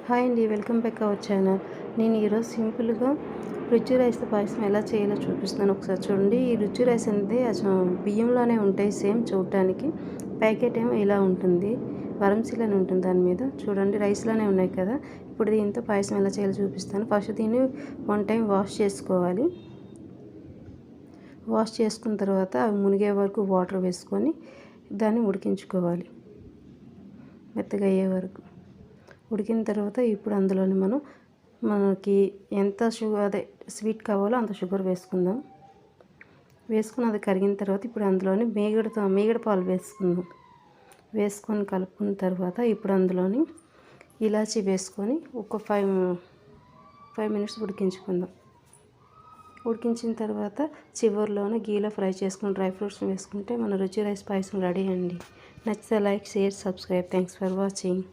Hi అండి, welcome back our channel. నేను ఈరోజు సింపుల్గా రుచి రైస్ పాయసం ఎలా చేయాలో చూపిస్తున్నాను. ఒకసారి చూడండి. ఈ రుచి రైస్ అనేది బియ్యంలోనే ఉంటాయి, సేమ్ చూడటానికి. ప్యాకెట్ ఏమో ఇలా ఉంటుంది, వరంసిల్ ఉంటుంది దాని మీద. చూడండి, రైస్లోనే ఉన్నాయి కదా. ఇప్పుడు దీంతో పాయసం ఎలా చేయాలో చూపిస్తాను. ఫస్ట్ దీన్ని 1 టైం వాష్ చేసుకోవాలి. వాష్ చేసుకున్న తర్వాత అవి మునిగే వరకు వాటర్ వేసుకొని దాన్ని ఉడికించుకోవాలి, మెత్తగా అయ్యే వరకు. ఉడికిన తర్వాత ఇప్పుడు అందులోని మనకి ఎంత స్వీట్ కావాలో అంత షుగర్ వేసుకుందాం. వేసుకుని అది కరిగిన తర్వాత ఇప్పుడు అందులోని మీగడ పాలు వేసుకొని కలుపుకున్న తర్వాత ఇప్పుడు అందులోని ఇలాచీ వేసుకొని ఒక 5 మినిట్స్ ఉడికించుకుందాం. ఉడికించిన తర్వాత చివరిలోనే గీలో ఫ్రై చేసుకుని డ్రై ఫ్రూట్స్ వేసుకుంటే మన రుచి రైస్ పాయసం రెడీ అండి. నచ్చితే like, share, subscribe. Thanks for watching.